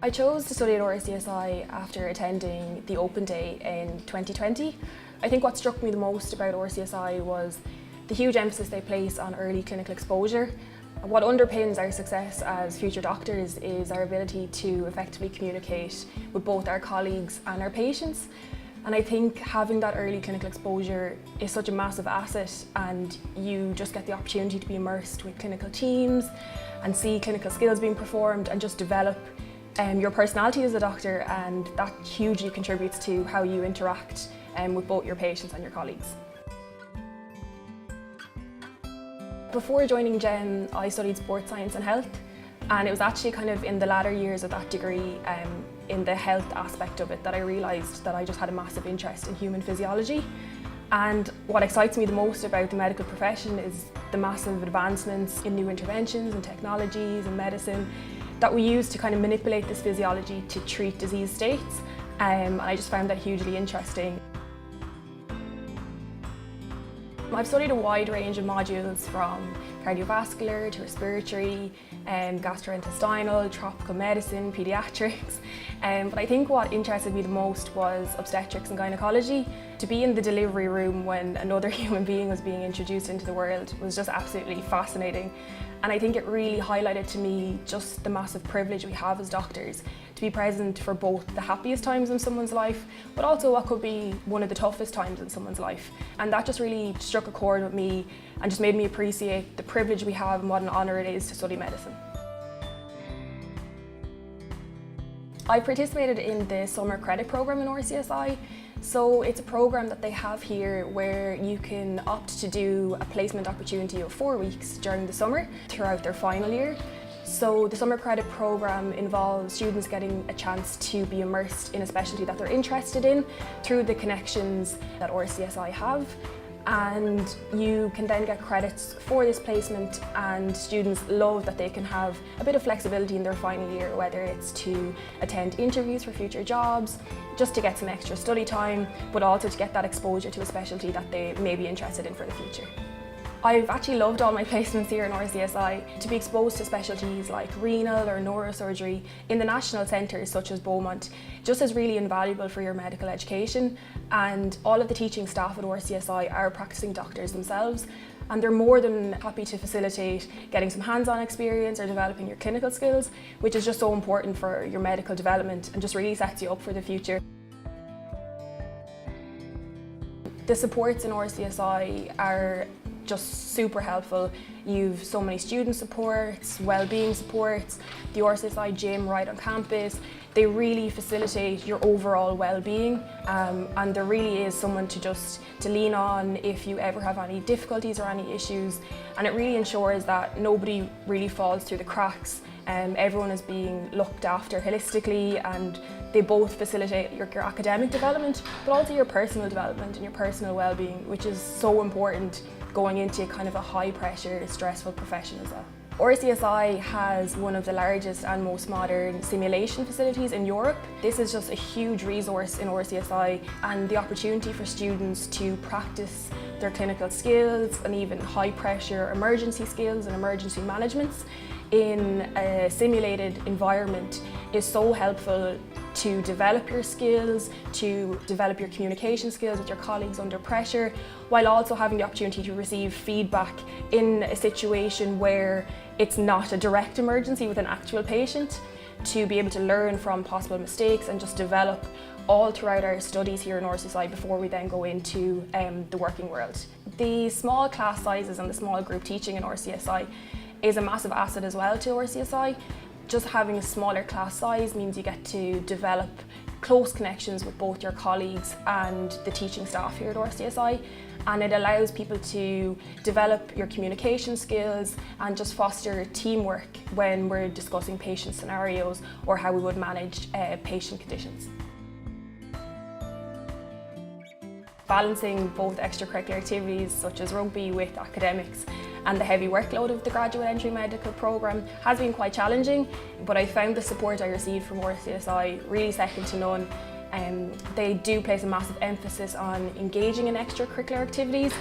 I chose to study at RCSI after attending the Open Day in 2020. I think what struck me the most about RCSI was the huge emphasis they place on early clinical exposure. What underpins our success as future doctors is our ability to effectively communicate with both our colleagues and our patients. And I think having that early clinical exposure is such a massive asset, and you just get the opportunity to be immersed with clinical teams and see clinical skills being performed and just develop your personality as a doctor, and that hugely contributes to how you interact with both your patients and your colleagues. Before joining GEM, I studied sports science and health, and it was actually kind of in the latter years of that degree, in the health aspect of it, that I realised that I just had a massive interest in human physiology. And what excites me the most about the medical profession is the massive advancements in new interventions and technologies and medicine that we use to kind of manipulate this physiology to treat disease states. And I just found that hugely interesting. I've studied a wide range of modules, from cardiovascular to respiratory, gastrointestinal, tropical medicine, paediatrics. But I think what interested me the most was obstetrics and gynaecology. To be in the delivery room when another human being was being introduced into the world was just absolutely fascinating. And I think it really highlighted to me just the massive privilege we have as doctors to be present for both the happiest times in someone's life, but also what could be one of the toughest times in someone's life. And that just really struck a chord with me and just made me appreciate the privilege we have and what an honour it is to study medicine. I participated in the summer credit programme in RCSI. So it's a programme that they have here where you can opt to do a placement opportunity of 4 weeks during the summer throughout their final year. So the summer credit programme involves students getting a chance to be immersed in a specialty that they're interested in through the connections that RCSI have. And you can then get credits for this placement, and students love that they can have a bit of flexibility in their final year, whether it's to attend interviews for future jobs, just to get some extra study time, but also to get that exposure to a specialty that they may be interested in for the future. I've actually loved all my placements here in RCSI. To be exposed to specialties like renal or neurosurgery in the national centres such as Beaumont just is really invaluable for your medical education, and all of the teaching staff at RCSI are practicing doctors themselves, and they're more than happy to facilitate getting some hands-on experience or developing your clinical skills, which is just so important for your medical development and just really sets you up for the future. The supports in RCSI are just super helpful. You've so many student supports, wellbeing supports, the RCSI gym right on campus. They really facilitate your overall well-being, and there really is someone to lean on if you ever have any difficulties or any issues, and it really ensures that nobody really falls through the cracks. Everyone is being looked after holistically, and they both facilitate your academic development, but also your personal development and your personal well-being, which is so important going into kind of a high-pressure, stressful profession as well. RCSI has one of the largest and most modern simulation facilities in Europe. This is just a huge resource in RCSI, and the opportunity for students to practice their clinical skills and even high-pressure emergency skills and emergency management in a simulated environment is so helpful to develop your skills, to develop your communication skills with your colleagues under pressure, while also having the opportunity to receive feedback in a situation where it's not a direct emergency with an actual patient, to be able to learn from possible mistakes and just develop all throughout our studies here in RCSI before we then go into the working world. The small class sizes and the small group teaching in RCSI is a massive asset as well to RCSI. Just having a smaller class size means you get to develop close connections with both your colleagues and the teaching staff here at RCSI, and it allows people to develop your communication skills and just foster teamwork when we're discussing patient scenarios or how we would manage patient conditions. Balancing both extracurricular activities such as rugby with academics and the heavy workload of the graduate entry medical programme has been quite challenging, but I found the support I received from RCSI really second to none. They do place a massive emphasis on engaging in extracurricular activities,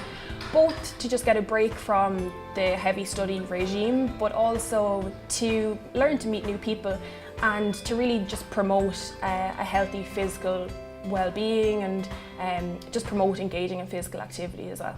both to just get a break from the heavy study regime, but also to learn to meet new people and to really just promote a healthy physical well-being and just promote engaging in physical activity as well.